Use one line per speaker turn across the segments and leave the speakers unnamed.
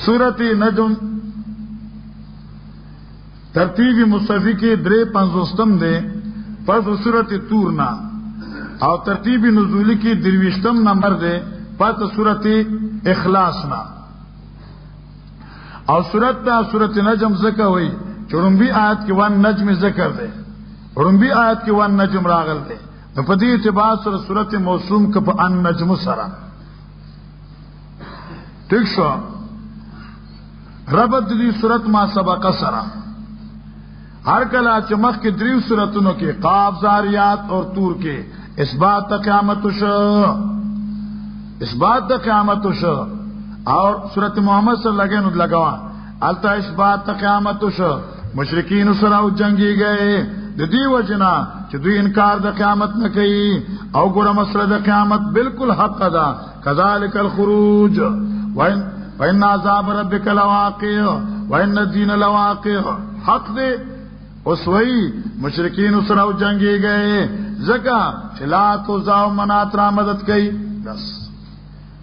سورت نجم ترتیبی مصحفی کے 53 دے پس سورت تور نا او ترتیبی نزولی کی 23 نمبر دے پس سورت اخلاص نا او سورت نجم ذکر ہوئی چرنبی آیت کی وان نجم ذکر دے رنبی آیت کی وان نجم راغل دے پدی اعتبار سر سورت موسوم کپ ان نجم سرا ٹھیک شو ربط دی سورت ما سبق سرا ہر کلا چمخ کے دریو سورتنوں کے قاف زاریات اور تور کے اس بات قیامت شو اور سورت محمد صلی اللہ علیہ وسلم لگوا التا اس بات قیامت شو مشرکین سرا جنگی گئے دی وجنا چې دوی انکار د قیامت نه کوي او ګوره مسله د قیامت بالکل حق ده کذالک الخروج وان عذاب ربک لواقع وان الدین لواقع حق دے اوس وی مشرکین سره جنگي گئے زکا چې لا تو زاو منات را مدد کوي بس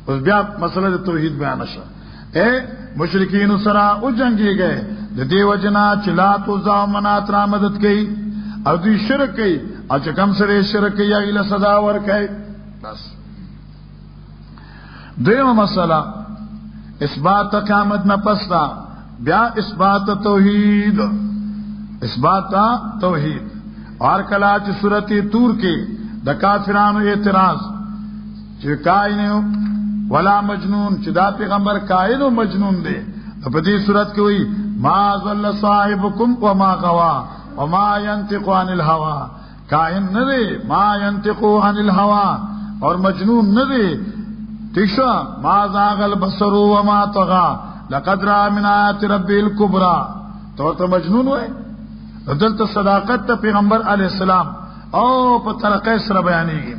اوس بیا مسله د توحید بیان شو مشرکین سره جنگي گئے د دی وجنا چې لا تو زاو منات را مدد کوي او دوی شرک کئی او چه کم سر شرک کئی اگیل صداور کئی بس دویم مسئلہ اثبات قیامت نپستا بیا اثبات توحید اور کلا چه صورت تور کے دا کافرانو اعتراض چه کائنو ولا مجنون چه دا پیغمبر کائنو مجنون دے پدی صورت کی ہوئی ما ظل صاحبکم وما غوا وما ينطق عن الهوى کائن نہ دے ما ينطق عن الهوى اور مجنون نہ دے تیشا ما زاغ البصر وما طغى لقد رأى من آیات ربه الكبرى تو مجنون ہوئے دلت صداقت پیغمبر علیہ السلام او پر طرقے سر بیانی گی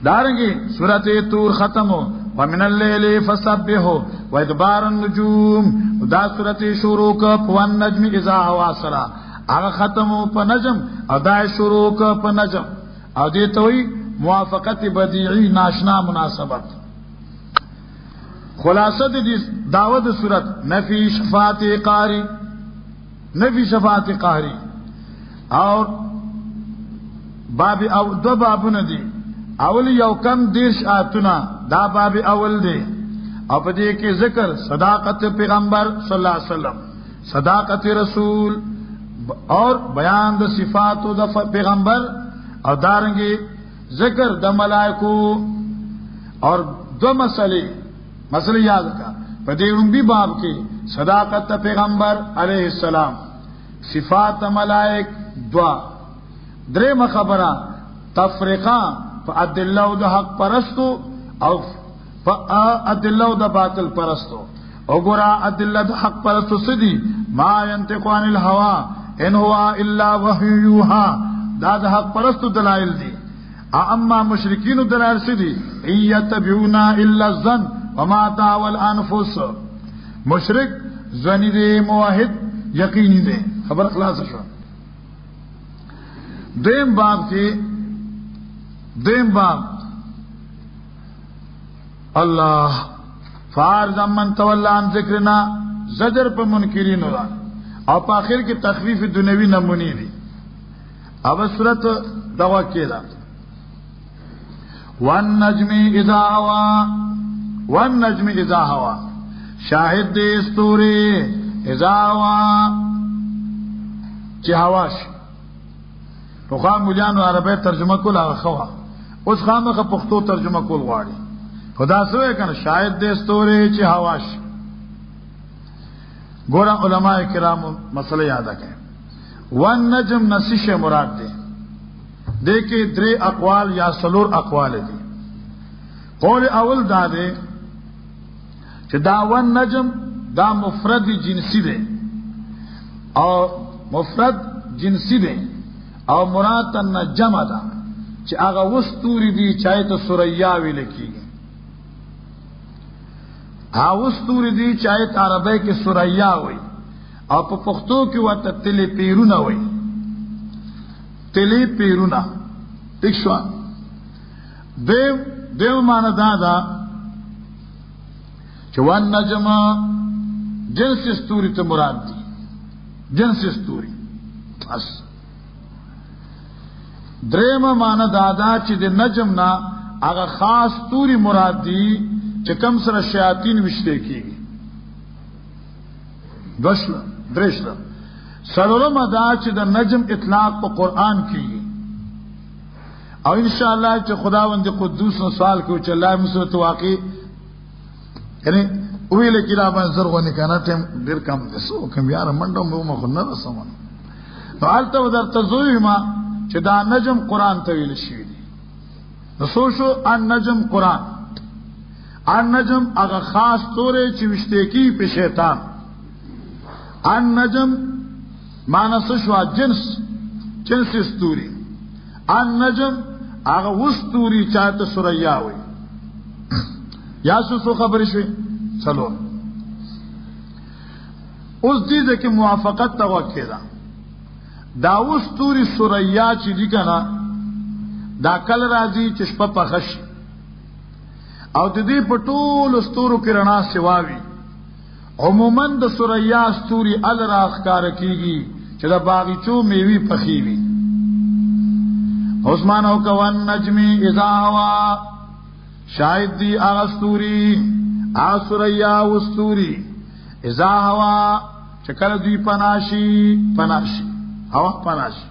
دارنگی سورت تور ختم ہو ومن اللیل فسبحوا وادبار النجوم دا سورت شروع کا پوان نجم اذا ہوا سرا آغا ختم پا نجم او دا شروع کا پا نجم او دیتوئی موافقت بدیعی ناشنا مناسبت خلاصت دی دعوت سورت نفی شفاعت قہری اور باب او دو بابو ندی اولی یو کم دیرش آتنا دا باب اول دے او پدی کی ذکر صداقت پیغمبر صلی اللہ علیہ وسلم صداقت رسول اور بیان دا صفات دا پیغمبر اور دارنگی ذکر دا ملائکو اور دو مسئلے یاد کا پدی رنبی باب کی صداقت پیغمبر علیہ السلام صفات ملائک دعا درم خبرہ تفریقہ فادلہ دا حق پرستو او ادلہ دا باطل پرستو او گرا ادلہ دا حق پرستو سدی ما ينطق عن الهوى ان هو الا وحی یوحى دا حق پرستو دلائل دی اما مشرکین دلائل سدی ان یتبعون الا الظن وما تهوى الانفس مشرک ظنی دے موحد یقینی دے خبر خلاص شو دیم باب اللہ فارض من تولا عن ذکرنا زجر پا منکرین ہوگا اور پا آخر کی تخفیف دنیوی نمونی دی اب صورت دوا کیدا والنجم اذا ہوا شاہد دے استوری اذا ہوا چی ہواش تو خواہ مجانو عربی ترجمہ کول آغا خواہ اس خواہ مخا پختو ترجمہ کول غواری خدا سوئے کنا شاید دے ستورے چی ہواش گورا علماء کرام مسئلہ یادا کہیں والنجم نسیش مراد دے دیکھے درے اقوال یا سلور اقوال دی قول اول دا دے چی دا والنجم دا مفرد جنسی دے اور مفرد جنسی دے او مراد النجم دا چی آغا وستوری دی چاہے تو سریاوی لکی گی وستوری دی چاہے تو عربی کی سریا ہوئی او پا پختو کی واتا تلی پیرونا ہوئی تلی پیرونا تکشوان دیو مانا دادا چې وان نجم جنس ستوري ته مراد دي، جنس ستوري. بس درېمه معنی دادا چې د نجم نه هغه خاص ستوري مراد دي چې کم سره شیاطین وشته کیږي. دوشله درېشله څلورمه دا چې د نجم اطلاق په قران کې، او ان شاء الله چې خداوند قدوس نو سوال کوي چې الله مسوت واقع یعنی ویل کړه باندې زرغونه کنه ټیم ډیر کم دسو کوم یار منډو مو مخ نه رسمن نو حالت ودرته زوی ما چې دا نجم قران ته ویل شي دي. نو شو ان نجم قران، ان نجم هغه خاص تورې چې وشته کی په شیطان. ان نجم معنی شو جنس ستوري. ان نجم هغه وستوري چاته سوریا وي. یا څه خبرې شوي چلو اوس دې ځکه موافقت توکل ده. دا وستوري سوریا چې دي کنه دا کل راځي چې شپه پخش او د دې په ټول ستورو کې رڼا سیواوي. عموما د سوریا ستوري ال راخ کار کیږي چې د باغچو میوي پخېوي. عثمان او کوان نجمی اذا هوا شاید دی آغستوری آسوریا وستوری اذا هوا چکل دوی پناشی هوا پناشی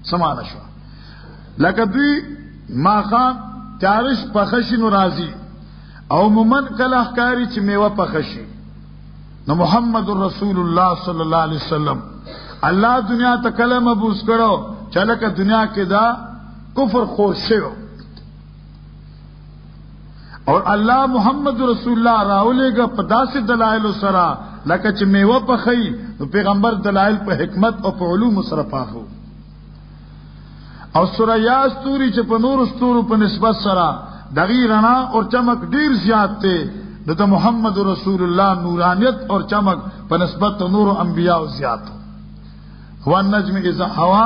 سمانا شوا لکه دوی ماخام تیارش پخشی نو رازی او مومن کل احکاری چی میوه پخشی. نو محمد رسول اللہ صلی اللہ علیہ وسلم اللہ دنیا تا کل مبوس کرو چلکه دنیا کې دا کفر خور شو اور الله محمد رسول الله راولېګه په داسې دلایل سره لکه چې میوه پخې نو پیغمبر دلایل په حکمت او په علوم سره پاخو. او سوریا ستوري چې په نور ستورو په نسبت سره دغې رڼا او چمک ډیر زیات ته نو د محمد رسول الله نورانیت او چمک په نسبت نور انبیاء زیات. هو النجم اذا هوا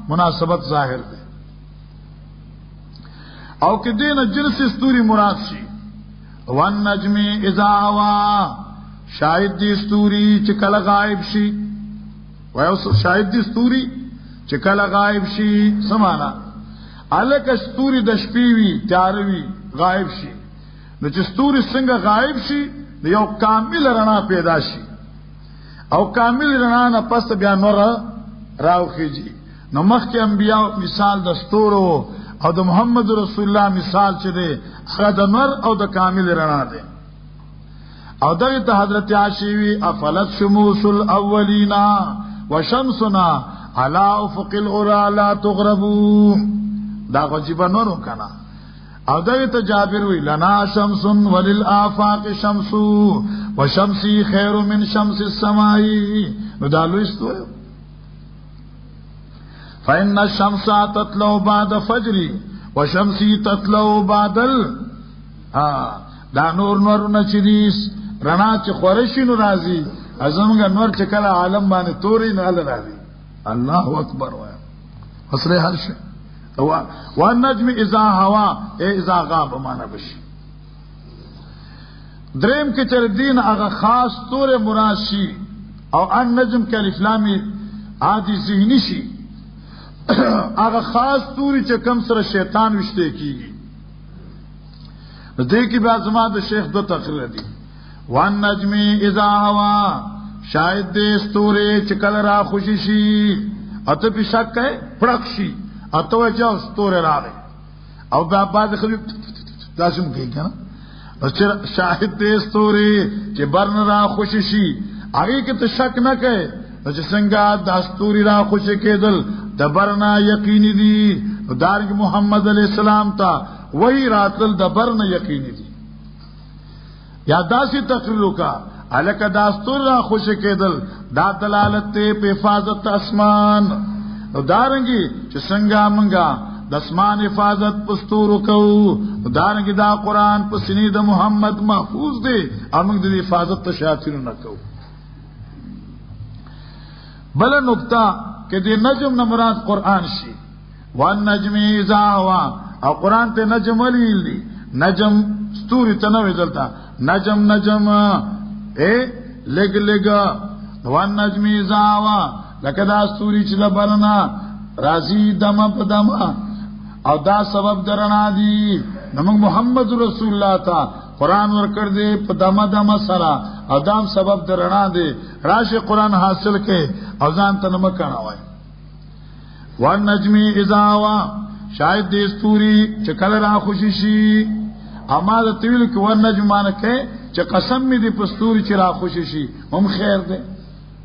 مناسبت ظاهر ده. او که دین جنس ستوري مراد شي والنجم اذا هوا شاید دی ستوري چې کله غائب شي وایو شاید دی ستوري چې کله غائب شي سمانا الکه ستوري د شپې وی تیاروي غائب شي نو چې ستوري څنګه غائب شي یو کامل رڼا پیدا شي او کامل رڼا نه پس بیا نور راوخیږي. نو مخکې انبیاء مثال د ستورو او د محمد رسول الله مثال چې دی هغه د نور او د کامل رڼا دی. او دغه ته حضرت عاشوی افلت شموس الاولین وشمسنا على افق الغرا لا تغربوا دا غجب نورو کنا. او دغه ته جابر وی لنا شمس وللآفاق شمس وشمسی خیر من شمس السماء. نو دا لوستو فإن الشمس تطلع بعد فجر وشمسي تطلع بعد دا نور نچديس رڼا چې خورشي نو راځي ازمګه نور چې کله عالم باندې توري نه راځي. الله اکبر وای اصله هر شي. والنجم اذا هوا اذا غاب معنا بشي. دریم کې تر دین هغه خاص تور مراد شي او ان نجم کې الف لام عادي ذهني شي هغه خاص توري چې کم سره شیطان وشته کیږي. دې کې بیا زما د شیخ دو تقریر دي. وان نجم اذا هوا شاید دې ستوري چې کله را خوشي شي اته په شک کې پړک شي اته وځو ستوري راغی او بیا بعد خو تاسو موږ کنه چې شاهد دې ستوري چې برن را خوشي شي هغه کې ته شک نه کوي چې څنګه د ستوري را خوشي کېدل دبرنا یقینی دی. دارنګ محمد علیہ السلام تا وہی راتل دبرنا یقینی دی. یا داسی تقریر کا الک داستور را خوش کېدل دا دلالت ته په حفاظت اسمان. دارنګي چې څنګه منګه د اسمان حفاظت پستورو کو دارنګي دا قران په سینې د محمد محفوظ دی امنګ د حفاظت ته شاطر نه کو. بل نقطه کہ دی نجم نہ مراد قرآن شی والنجم اذا هوا او قرآن تے نجم ولیل دی نجم ستوری تنوی دلتا نجم لگ لگا وان نجمی زاوا لکه دا ستوری چې د برنا راځي دمه په دمه او دا سبب درنا دی نمک محمد رسول الله تا قرآن ورکر دے په دمه دمه سره او دام سبب درنا دی راشه قرآن حاصل کې او ځان ته نمک کنا وای وان نجمی ازاوا شاید دې ستوري چې کله را خوشي شي اما د طویل کې وان نجمان کې چې قسم می دې په ستوري چې را خوشي شي هم خیر دی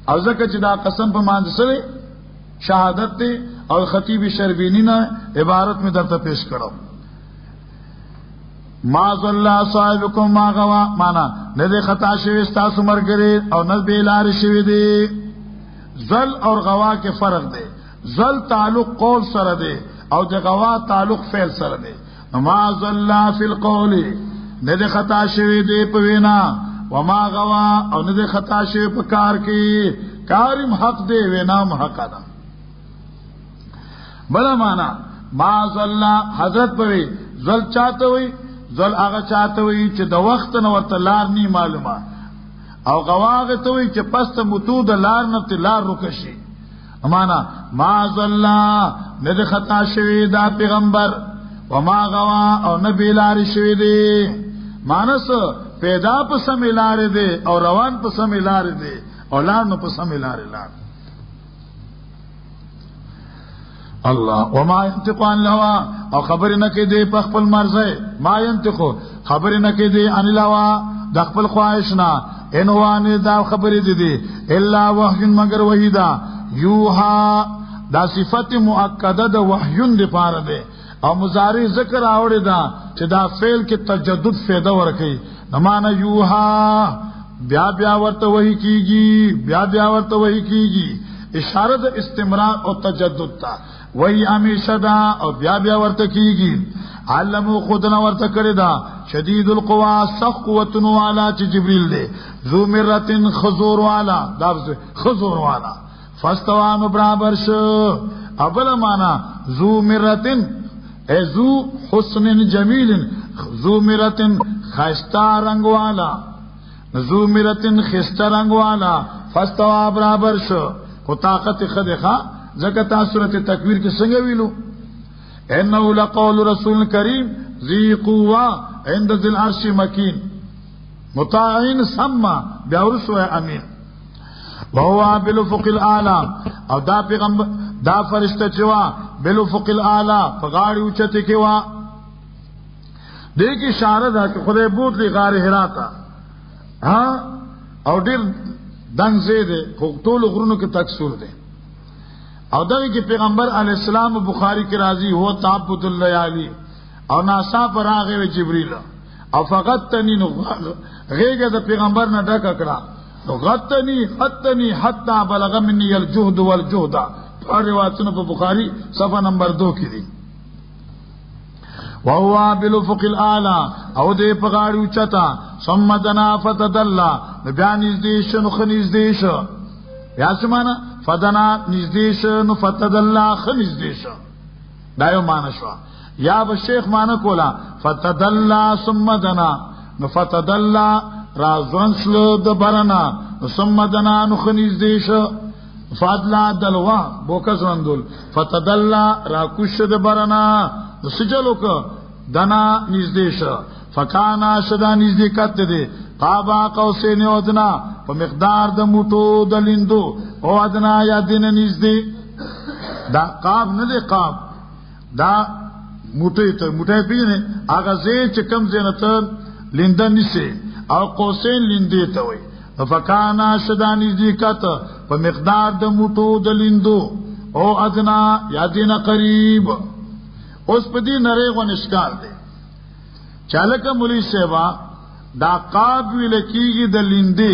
او ځکه چې دا قسم په مانځ سره شهادت دی او خطیب شربینی نه عبارت میں درته پیش کړو ما ظل صاحبکم ما غوا معنا نه دې خطا شوی تاسو مرګري او نه به لار شوی دی ظل اور غوا کې فرق دی ظل تعلق قول سره دی او د غوا تعلق فعل سره دی ما ظل فی القول نه دې خطا شوی دی په وینا وما غوا او نه دې خطا شوی په کار کې کارم حق دی وینام حق ده بلا معنا ما ظل حضرت پوي ظل چاته وي ظل هغه چاته وي چې د وخت نه ورته لار ني معلومه او غواغه ته وي چې پسته متود لار نه لار رکشي معنا ما ظل نه خطا شوی دا پیغمبر وما غوا او نبی لار شوی دی مانس پیدا په سم لار دی او روان په سم لار دی او لار نو په سم لار الله وما ينطق عن الهوى او خبر نه کې دی په خپل مرزه ما ينطق خبر نه کې دی عن الهوى د خپل خواهش نه ان وانه دا خبر دی الا وحي مگر وحیدا یوها دا صفت مؤکده د وحی دی پاره دی او مضارع ذکر اوړی دا چې دا فعل کې تجدد فایده ورکړي نمانه یوها بیا ورته وحی کیږي بیا ورته وحی کیږي اشاره د استمرار او تجدد تا وحی همیشه دا او بیا ورته کیږي علمو خودنا ورته کړی دا شدید القوا سخت قوتونو والا چې جبريل دی ذو مرتين خزور والا دا خزور والا فاستوان برابر شو ابل معنا ذو مرتين ذو حسن جمیل ذو مرتين خستا رنگ والا ذو مرتين خستا رنگ والا فاستوا برابر شو کو طاقت خدخه زکتا سورۃ تکویر کې څنګه ویلو انه لقول رسول کریم ذی قوه عند ذی العرش مکین مطاعن سما بیاورسو امین وهو بالافق الاعلى او دا پیغمبر دا فرشتہ چوا بالافق الاعلى فغاړي اوچته کې وا دې کې اشاره ده چې خدای بوت لی غار حرا تا ها او ډیر دنګ زیده خو ټول غرونو کې تکسور ده او دغه کې پیغمبر علی السلام بخاری کې راضی هو تعبد الليالي او ناسا پر هغه جبريل او فقط تنین غیګه د پیغمبر نه ډکه کړه نو غتنی حتا بلغ مني الجهد والجهد په روایتونو په بخاری صفحه نمبر 2 کې دي وهو بالافق الاعلى او دې په غاړو چتا ثم دنا فتدلى بیان دې شنو خنيز دې شو یا سمانه فدنا نزدیش نو فتدلى خنزدیش دا یو معنی شو یا به شیخ معنی کولا فتدلى ثم دنا نو فتدلى رازونسل د برنا ثم دنا نو خنزدیش فادلا دلوا بوکسوندل فتدلى راکوش د برنا سجلو ک دنا نزدیش فکانا شدا نزدیکت دے قابا قوسین ودنا په مقدار د موټو د لیندو او ادنا یا دین نزدې دا قاب نه دی قاب دا موټه پینه هغه زه چې کم زینت لیندن نشي او قوسین لیندې ته وي فکانا شدا نزدیکت په مقدار د موټو د لیندو او ادنا یا دین قریب اوس په دې نری غو نشکار دی چالک مولوی سیوا دا قاب ویل کیږي د لیندې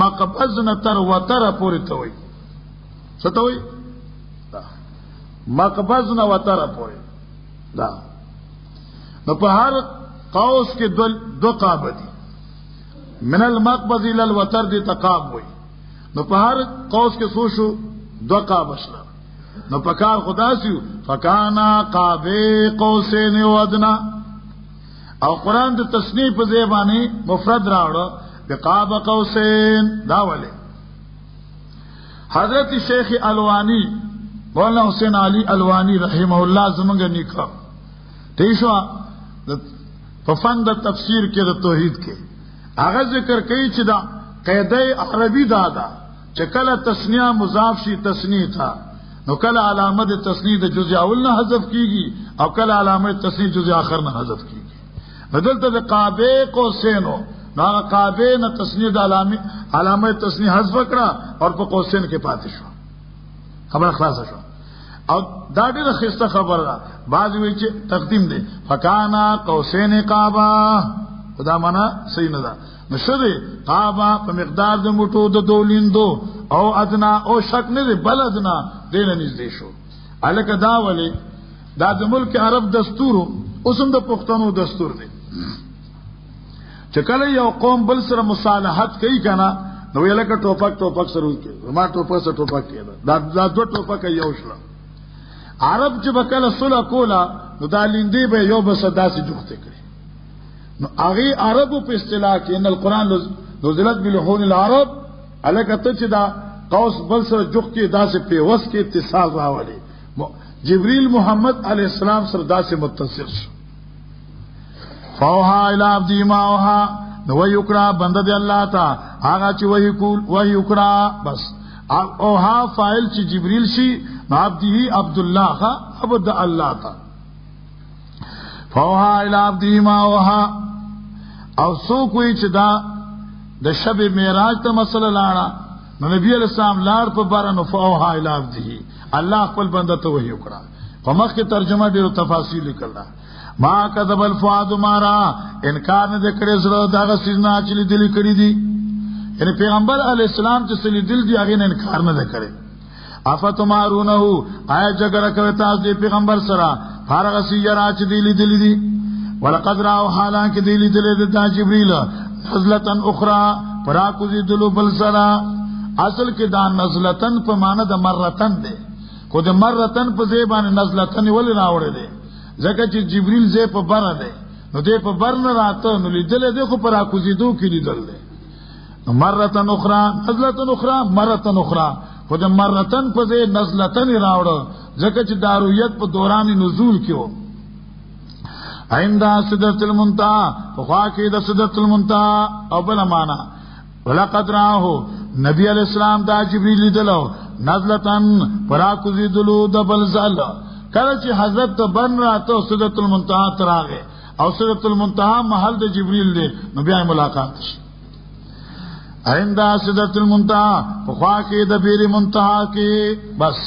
مقبض نه تر وتر پورې ته وي څه ته وي مقبض نه وتر پورې دا نو په هر قوس کې دو قاب دي من المقبض الى الوتر دي تقاب وي نو په هر قوس کې څو شو دو قاب شله نو په کار خدا سيو فکانا قاب قوسین ودنا او قرآن د تصنیف په ځای باندې مفرد راوړو بقاب قوسین دا ولې حضرت شیخ الوانی مولانا حسین علی الوانی رحمه الله زمونږ نیکه دیشوا په فن د تفسیر کې د توحید کې هغه ذکر کوي چې دا قاعده عربی دا چې کله تسنیه مضاف شي تسنیه تا نو کله علامه د تسنیه د جزء اول نه حذف کیږي او کله علامه تسنیه جزء آخر نه حذف کیږي بدلته د قابه قوسین نو هغه قابه نه تسنیه د علامه تسنیه حذف کړه او په قوسین کې پاتې شو خبر خلاص شو او دا ډیره خسته خبره ده بعض وی چې تقدیم دی فکانا قوسین قابا دا معنا صحیح نه ده نشده قابا په مقدار د موټو د دولیندو او ادنا او شک نه دی بل ادنا دین نږدې شو الکه دا ولی دا د ملک عرب دستور اوسم د پښتنو دستور دی چې کله یو قوم بل سره مصالحت کوي کنه نو یې لکه ټوپک سره وکړي ما ټوپک سره ټوپک کړه دا دوه ټوپک یو شل عرب چې بکله صلح کولا نو دا لیندې به یو بس داسې جوخته کړي نو هغه عربو په اصطلاح کې ان القرآن نزلت بلحون العرب الکه ته چې دا قوس بل سره جوخ کې داسې په وس کې اتصال راولي جبريل محمد علی السلام سره داسې متصل شو فوها الى عبد ما وها نو یکړه بنده دی الله تا هغه چې وਹੀ کول وਹੀ یکړه بس او ها فاعل چې جبريل شي عبده عبد الله عبد الله تا فوها الى عبد ما وها او سو کوئی چې دا د شب معراج ته مسله لاړه نو نبی علیہ السلام لاړ په بار نو فوها الى عبده الله خپل بنده ته وਹੀ وکړه په مخ کې ترجمه ډیرو تفاصیل لیکل ما کذب الفؤاد مارا انکار نه کړی زړه داغه سيزنا چې لیدل کړی دي یعنی پیغمبر علی السلام چې لیدل دي هغه نه انکار نه کړی افتمارونه آیا جګړه کوي تاسو د پیغمبر سره فارغ سیرا چې دی لیدل دي ولقد راو حالان کې دی لیدل د جبرئیل نزلتن اخرى فراکوزی دلو بل سرا اصل کې دا نزلتن په معنی د مرتن دی کو د مرتن په ځای باندې نزلتن ول راوړل دي ځکه چې جبرئیل زه په بره دی نو دې په بر نه راته نو لیدل دي خو فراکوزی دو کې لیدل دي مرتن اخرى نزلتن اخرى مرتن اخرى خو د مرتن په ځای نزلتن راوړل ځکه چې دارویت په دوران نزول کې و عند سدرۃ المنتهى فواکه د سدرۃ المنتهى او بل معنا ولقد راه نبی علیہ السلام دا جبرئیل لیدلو نزلتن فراکوزی دلو د بلزل کله چې حضرت بن راته سدرۃ المنتهى تراغه او سدرۃ المنتهى محل د جبرئیل دی نو بیا ملاقات شي عند سدرۃ المنتهى فواکه د بیر منتهى کې بس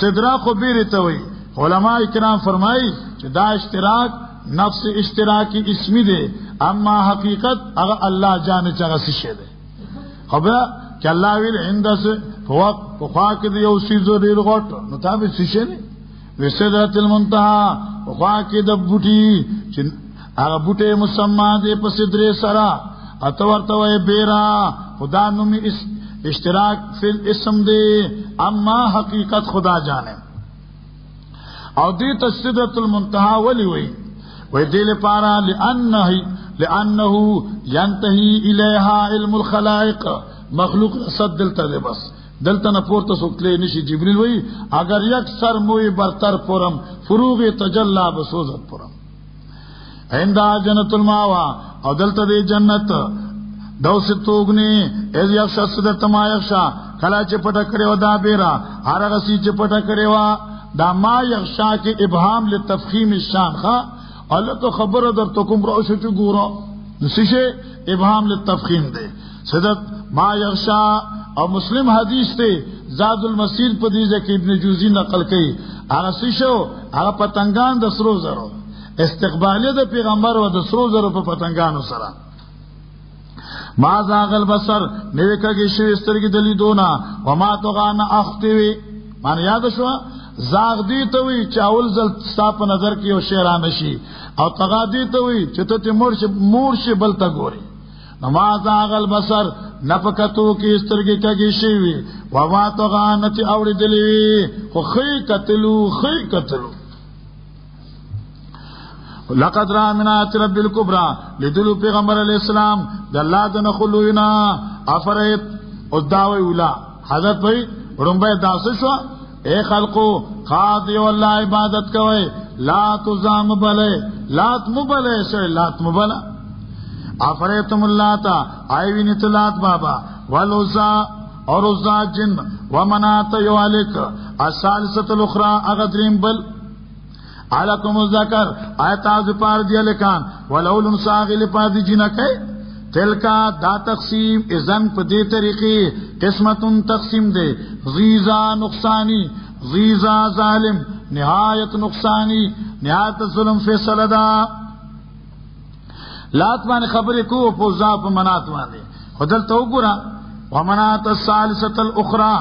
سدرا خو بیر ته وي علماء کرام فرمایي چې دا اشتراک نفس اشتراکی اسمی دی اما حقیقت هغه الله جان چا غسی شه دی خبره چې الله ویل اندس فواک دی یو سیزو ډیر غټ نو تابع ششه نه وسدرۃ المنتهى فواک د بوټي چې هغه بوټي مسما دی په سدره سرا اتورته بیرا خدا نومي اشتراک فی الاسم دی اما حقیقت خدا جانے او دی سدرۃ المنتهى ولی وی دی لپارا لانه ينتهي الیها علم الخلائق مخلوق صد دلتا دے بس دلتا نہ پورتا سوکلے نشی جبریل وی اگر یک سر موی برتر پورم فروغ تجلا بسوزت پورم عند جنت الماوا او دلتا دے جنت دو ستوگنی از یخشا سدرت ما یخشا کلا چپٹا کرے و دا بیرا آرغسی چپٹا کرے و دا ما یخشا کے ابهام لتفخیم الشان خواہ اللہ تو خبر در تکم روشو چو گورا نسیشے ابهام لتفخیم دے صدت ما یغشا او مسلم حدیث تے زاد المسیر پا دیزے کہ ابن جوزی نقل کئی آغا سیشو آغا پتنگان دا سرو زرو استقبالی دا پیغمبر و دا سرو زرو پا پتنگانو سرا ما زاغ البصر نوکا کی شوستر کی دلی دونا وما تغانا اختیوی معنی یاد شوا زاغ دی توی چاول زل ساپ نظر کی او شیران شي او تغا دی توی چته ته مورش بلتا ګوري نماز اغل بصر نفقتو کی سترګي کږي شي وي ووا تغا نتی اوړي دلی خو خی قتلو لقد را من آیات رب الکبرى لدلو پیغمبر علیہ السلام د الله د نخلوینا افریت او داوی اولا حضرت بھئی رنبه داسه شو اے خلقو خاضی والله عبادت کوئے لات وزام بلے لات مبلے سے لات مبلا افریتم اللاتا آئیوینی تلات بابا والعزا اور عزا جن ومنات یوالک الثالثة الاخرى اغدرین بل علکم الذکر آیت آز پار دیا لکان ولول انساغی پار دی جنکے تلکا دا تقسیم ازن پا دی طریقی قسمتن تقسیم دے غیزا نقصانی غیزا ظالم نہایت نقصانی نہایت ظلم فیصلہ دا لات مانے خبری کو پوزا پا منات مانے خودل تو گرا ومنات الثالثة الاخرى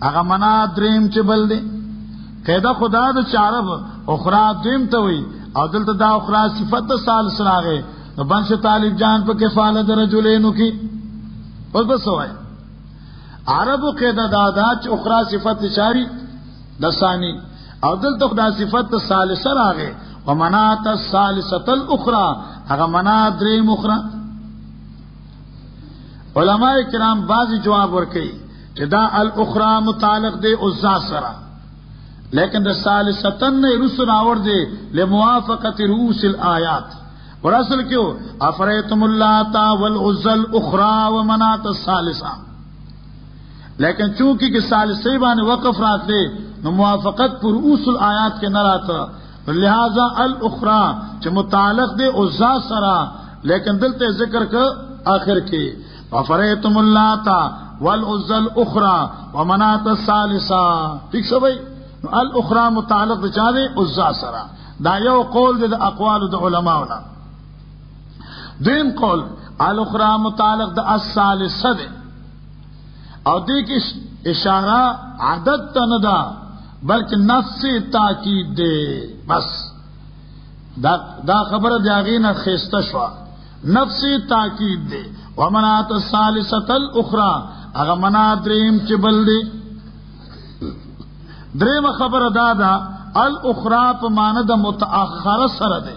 اگا منات دریم چی بل دے قیدہ خدا دا چارب اخرى دریم توی او دلتا دا اخرى صفت دا ثالث راگے بنش طالب جان پا کفالت رجلینو کی بس ہوئے عربو قیدہ دادا چی اخرى صفت شاری دا ثانی او دلتا خدا صفت دا ثالث راگے ومنات الثالثة الاخرى اگا منات دریم اخرى علماء کرام بعضی جواب ورکی کہ دا الاخرى متعلق دے عزا سرا لیکن دا ثالثتن نے رسل آور دے لموافقت رؤوس الآیات اور اصل کیوں افریتم اللاتا والعزا الاخرى ومنات الثالثہ لیکن چونکہ کہ ثالثی بانے وقف رات دے نو موافقت پر رؤوس الآیات کے نراتا لہذا الاخرى چھ متعلق دے عزا سرا لیکن دلتے ذکر کا آخر کی افریتم اللاتا والعزا الاخرى ومنات الثالثہ ٹھیک سو بھئی الاخرى متعلق دے چاہ دے عزا سرا دا یو قول دے اقوال دے علماءنا دیم قول الاخرى متعلق دا الثالثہ دے او دیکھ اشارہ عدد تا ندا بلکہ نفس تاکید دے بس دا خبر دیاغین خیستہ شوا نفس تاکید دے ومنات الثالثة الاخرى اگا منات دریم چبل دے دریم خبر دادا الاخرى پا ماند متاخر سر دے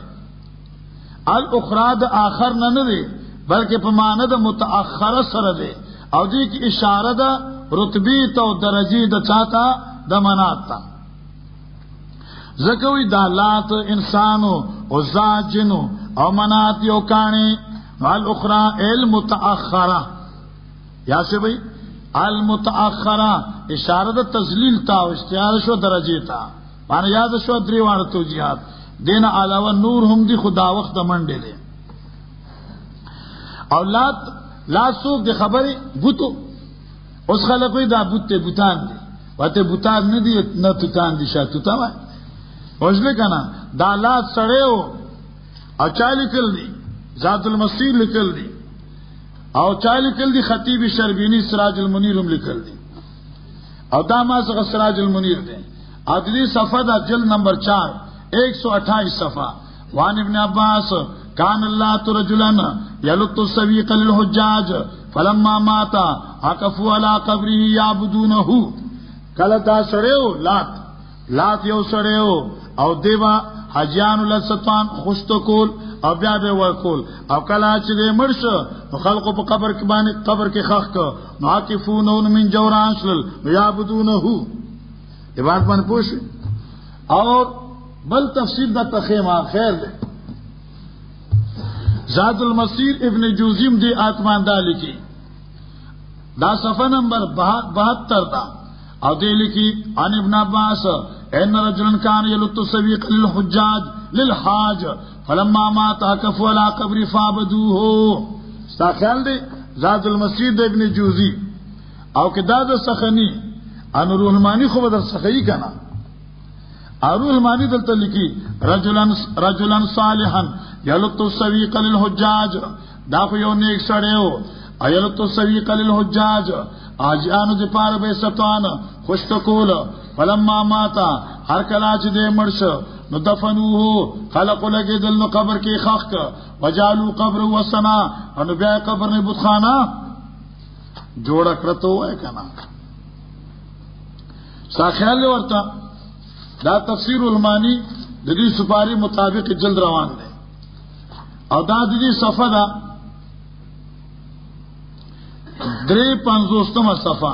الاخرى دا آخر نہ دے بلکہ پا ماند متاخر سر دے او دی کی اشارہ دا رتبی تو درجی دا چاہتا دا منات تا زکوی دا لات انسانو عزا جنو او منات یو کانی الاخرى المتاخرہ یا سے بھئی المتاخرہ اشارہ دا تزلیل تا و اشتیار شو درجی تا مانا یاد شو دریوان توجیحات دین علاوہ نور ہم دی خدا وقت منڈے دے او لات سوک دی خبری بوتو اس خلقوی دا بوتے بوتان دی واتے بوتان ندی نا توتان دی شاہ توتا مائی وجلے کنا دا لات سڑے ہو او چاہ لکل دی ذات المسیر لکل دی او چاہ لکل دی خطیب شربینی سراج المنیر ہم لکل دی او دا ماسق سراج المنیر دے او دی صفحہ دا جلد نمبر 4 128 صفحہ وان ابن عباس کان اللہ ترجلن یلط السویق للحجاج فلما ماتا عقفوا علی قبره یعبدونہو کلتا سڑے ہو لات یو سڑے ہو او دیوا حجیان لستان خوشتو کول او بیا بے ورکول او کلا چی دے مرش نو خلقو پا قبر کے خخ کا نو عاکفونون من جوران شلل نو یعبدونہو یہ بات من پوش اور بل تفسیر دا تخیمہ خیر دے ذات المسیر ابن جوزیم دی آتمان دا لکی دا صفحہ نمبر 72 تا او دے لکی عن ابن عباس ان رجلن کان یلط السویق للحاج فلما مات عکفوا علی قبر فعبدوه ستا خیال دے ذات المسیر ابن جوزی او کہ دا سخنی ان روح المانی خوب در سخی کنا روح المانی دلتا لکی رجلن صالحا یلط السویق للحجاج دا خو یو نیک سڑے ہو یلط السویق للحجاج آجیانو دی پار بے ستوان خوشتکول فلما ماتا ہر کلاچ دے مرش نو دفنوہو خلقو لگے دل نو قبر کی خاک وجالو قبر وسنا نو بیائی قبر نے بدخانا جوڑا کرتو ہے کنا سا خیال لے ورطا دا تفسیر المانی د دې سپاری مطابق جلد روان دی او دا د دې صفه ده 53 صفه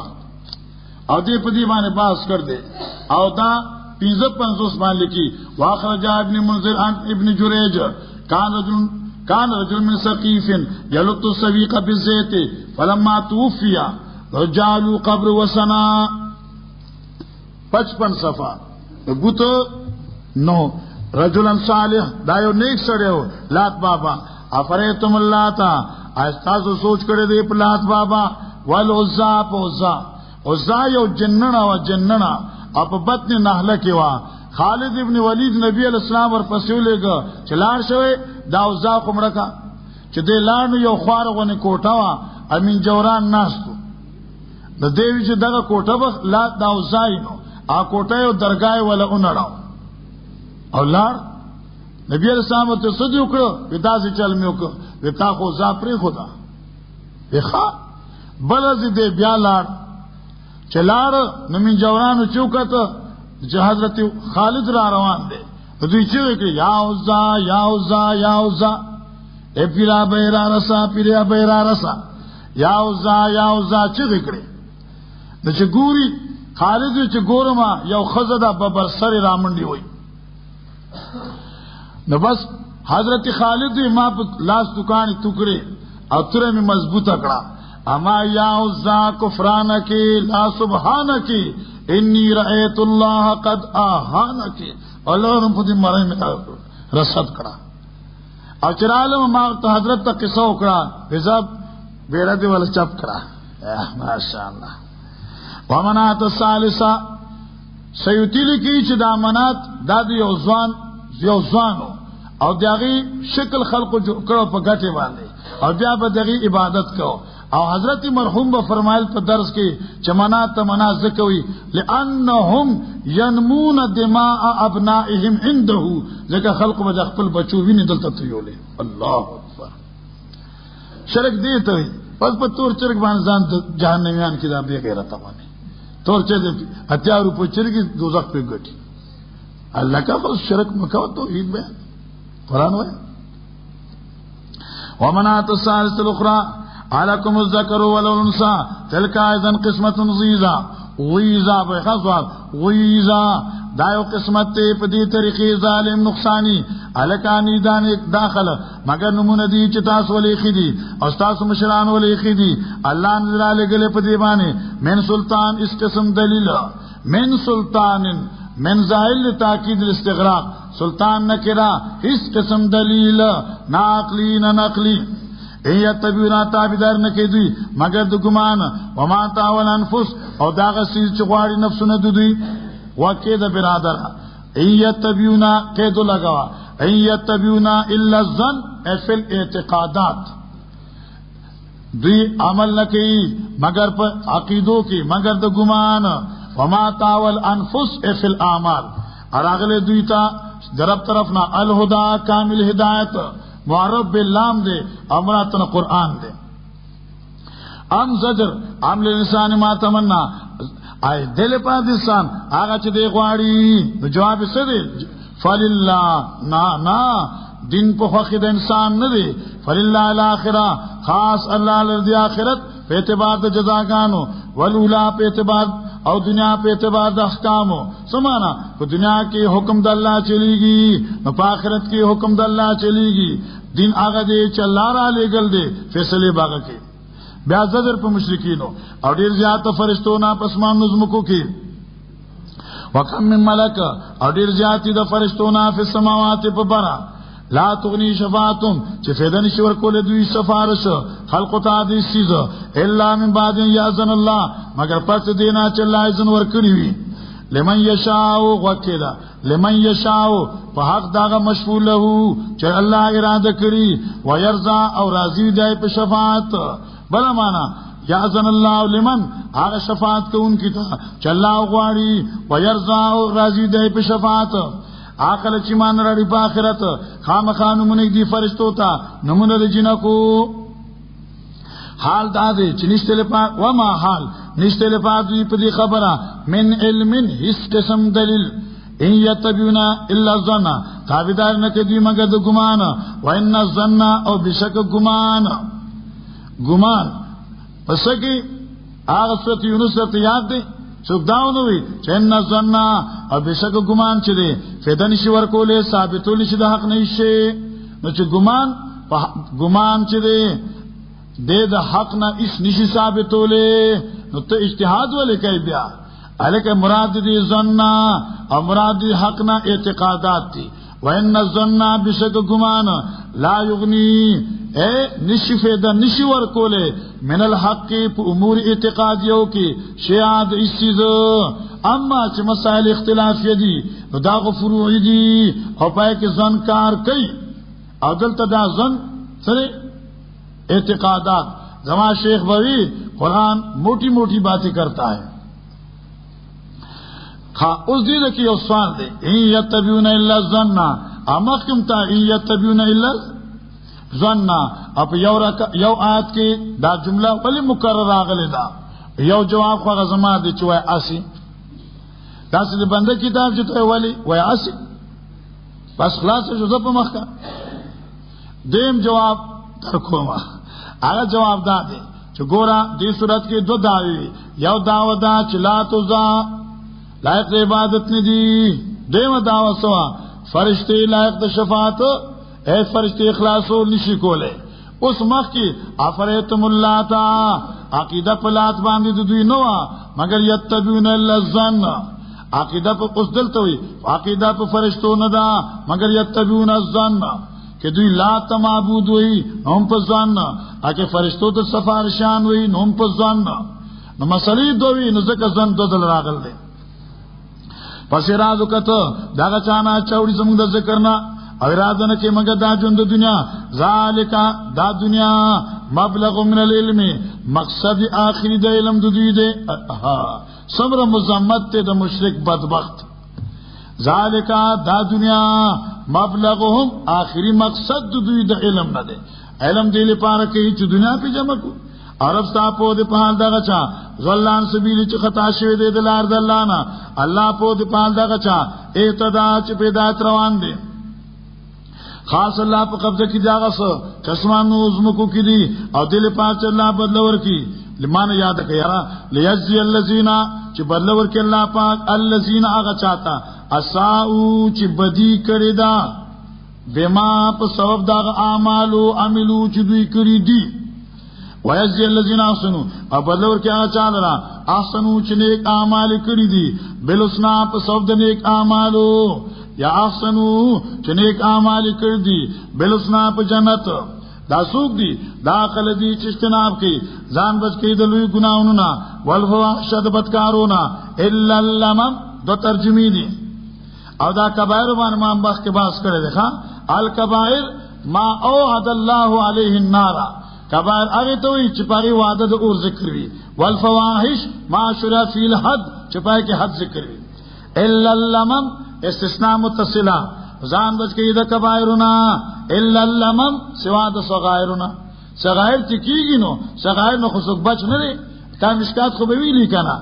او دې په دې باندې باس کړ دې او دا 55 باندې کی واخرج ابن منذر عن ابن جريج كان رجل من سقيف يلط السويق بالزيت فلما توفي رجعوا قبر وسنا 55 صفه بوتو نو رجلا صالح دا یو نیک سره و لات بابا افریتم الله تا استاسو سوچ کړی دی په لات بابا والعزا پوزا عزا یو جننا و جننا اپ بطن نحله کې وا خالد ابن ولید نبی علیہ السلام ورپسې لګا چلار شوی دا عزا کومړه کا چې دې لاړ یو خوار غونې کوټه وا امین جوران ناستو د دیوی چې دغه کوټه به لا دا عزاینو ا کوټه یو درگاه ولا اونړاو او لاړ نبی علیہ السلام ته سجده وکړو ودا سي چل مې وکړو وتا خو زاپري خدا ښه بلز دې بیا لاړ چلاړ نمین جورانو چوکته چې حضرت خالد را روان دي دوی چې وکړي یا عزا یا عزا یا عزا ای پیرا بیرا رسا پیرا بیرا رسا یا عزا یا عزا چې وکړي د چې ګوري خالد چې ګورما یو خزدا ببر سر رامنډي وای نو بس حضرت خالد ما په لاس دکان ټوکړي او تر می مضبوطه کړه اما یا عزا کفرانک لا سبحانک انی رأیت الله قد اهانک الله رب دې مړې مې رسد کړه او چرالم ما ته حضرت ته قصه وکړه حساب بیره دی ول چپ کړه ماشاء الله ومنات الثالثه سیوتیل کی چې د امانات د یو ځوانو او دغه شکل خلقو کړه په ګټه باندې او بیا به دغه عبادت کو او حضرت مرحوم به فرمایل په درس کې چې منات منازکوي لانهم ينمون دماء ابنائهم عنده ځکه خلق به خپل بچو ویني دلته تیولې الله اکبر شرک دی ته پس په تور چرګ باندې ځان جهنميان کې دا به غیرت باندې تور چرګ هتیارو په چرګ دوزخ په ګټي الله کا خو شرک مکو توحید به قرآن وای ومنات الثالثه الاخرى عليكم الذكر والانثى تلك ايضا قسمه ضيزى ويزا بخصوص ويزا دا یو قسمت ته په دې طریقې ظالم نقصانی الکانی دانه داخله مگر نمونه دي چې تاسو ولې خېدي او تاسو مشران ولې خېدي الله نظر لګله په دې باندې من سلطان اس قسم دلیل من سلطان من زائل تاکید الاستغراق سلطان نکرا اس قسم دلیل ناقلی نه نقلی ایتبینا تابیدار نکیدوی مگر د ګمان وما تاول انفس او داغه سیز چې غواړي نفسونه دوی وکید برادر ایتبینا کېدو لگاوا ایتبینا الا الظن افل اعتقادات دوی عمل نکي مگر په عقیدو کې مگر د ګمان وما تاول انفس افل اعمال اراغله دوی ته درب طرفنا الهدى کامل هدایت معرب باللام دے امراتن قرآن دے ام زجر عمل الانسان ما تمنا آئے دل پا انسان آگا چھ دے غواری جواب سے دے فللہ نا دن پا خوخد انسان ندے فللہ الاخرہ خاص اللہ لردی آخرت پہ اعتبار دا جزاگانو والاولا پہ اعتبار او دنیا پہ اعتبار دا احکامو سمانا تو دنیا کی حکم دا اللہ چلی گی پا آخرت کی حکم دا اللہ چلی گی دین آگا دے چلا را لے گل دے فیصلے باغا کے بیا زجر پا مشرکینو اور دیر زیادہ فرشتونا پسمان نظمکو کی وکم من ملک اور دیر زیادی دا فرشتونا فی السماوات پا برا لا تغنی شفاعتم چه فیدن شور کول دوی سفارش خلق تا دی سیز الا من بعد یاذن الله مگر پس دینا چې الله اذن ورکړي وي لمن یشاء وکلا لمن یشاء په حق داغه مشفوع له چې الله اراده کړي ويرضى او راضي دی په شفاعت بل معنا یاذن الله لمن هغه شفاعت کوونکی ته چې الله غواړي ويرضى او راضي دی په شفاعت عقل چې مان راړي په آخرت خامخا نمونه دي فرشتو ته نمونه د جنکو حال دا دی چې نشته لپاره و ما حال نشته لپاره دې په دې خبره من علم هیڅ قسم دلیل ان یتبعون الا الظن تابعدار نه کوي مگر د ګمان وان الظن او بشک ګمان پس کی هغه سورۃ یونس ته یاد دی څوک داونه وي چې ان الظن او بشک ګمان چې دی فدن شي ورکولې ثابتول شي د حق نه شي نو چې ګمان چې دی د حق نه هیڅ نشي ثابتولې نو ته اجتهاد ولې کوي بیا الکه مراد دی ظن او مراد دی حق نه اعتقادات دي وان الظن بشک ګمان لا یغنی نشی فیدا نشی ورکوله من الحق په امور اعتقادیو کې شیعاد اس چیز اما چې مسائل اختلاف دي نو دا فروع دي او پای کې ځن کار کوي او دلته دا ځن سره اعتقادات زما شیخ بوی قرآن موٹی موٹی باتیں کرتا ہے اس دن کی یو سوال دے ان یتبعون الا الظن امکم تا ان یتبعون الا الظن اب یو آیت کی دا جملہ ولی مکرر راغلی دا یو جواب خو غزما دی چې وای اسی دا چې بنده کتاب چې ته ولی وای اسی بس خلاص شو زپ مخکا دیم جواب تر کوما هغه جواب دا دی چې ګورا دې صورت کې دو داوی یو داوا دا چې لا توزا لایق عبادت نه دی دیمه داوا سوا فرشتي لایق د شفاعت اے فرشتي اخلاصو نشي کوله اوس مخ کې افریتم الله تا عقیده په لات باندې دوی نو مگر یتبعون الظن عقیده په اوس دلته وي عقیده په فرشتو نه دا مگر یتبعون الظن کہ دوی لا معبود وی هم په ځان اګه فرشتو ته سفارشان وی هم په ځان نو مسلې دوی نو ځکه ځان ددل راغل دي پس راځو کته دا چانا چوڑی زموږ د ذکر نه او اراده نه کې مګه دا ژوند د دنیا ذالک دا دنیا مبلغ من العلم مقصد آخری د علم د دوی دی صبر مزمت ته د مشرک بدبخت ذالک دا دنیا مبلغهم آخری مقصد دوی د علم نه دی علم دی لپاره کې چې دنیا په جمع کو عرب صاحب د په حال دغه چا غلان سبیل چې خطا شوی دی د لار د الله نه الله په د په حال دغه چا اهتدا چې پیدا روان دی خاص الله په قبضه کې داغه څه چشمانو زمکو کې دي او دل پاک الله بدل ورکی لمانه یاد کړه لیجزی الذین چې بدل ورکی الله پاک الذین هغه چاته اساءو چې بدی کړی دا بما په سبب دا اعمالو عملو چې دوی کړی دي ويجزي الذين احسنوا ابلور کیا چاله احسنوا چې نیک اعمال کړی دي بلسنا په سبب د نیک اعمالو یا احسنوا چې نیک اعمال کړی دي بلسنا په جنت دا سوق دي داخل دي چې اجتناب کوي ځان بچ کوي د لوی ګناہوں نه والفواحش د بدکارونه الا اللمم دو ترجمه دي او دا کبائر باندې ما مخ کې باس کړی دی ښا الکبائر ما اوعد الله عليه النار کبائر هغه ته وي چې پاري وعده د اور ذکر وي والفواحش ما شرع فی الحد چې پای کې حد ذکر وي الا اللمم استثناء متصلا ځان بچ کې د کبائرنا الا اللمم سوا د صغائرنا صغائر چې کیږي نو صغائر نو خو بچ نه لري تا مشکات خو به ویلی کنه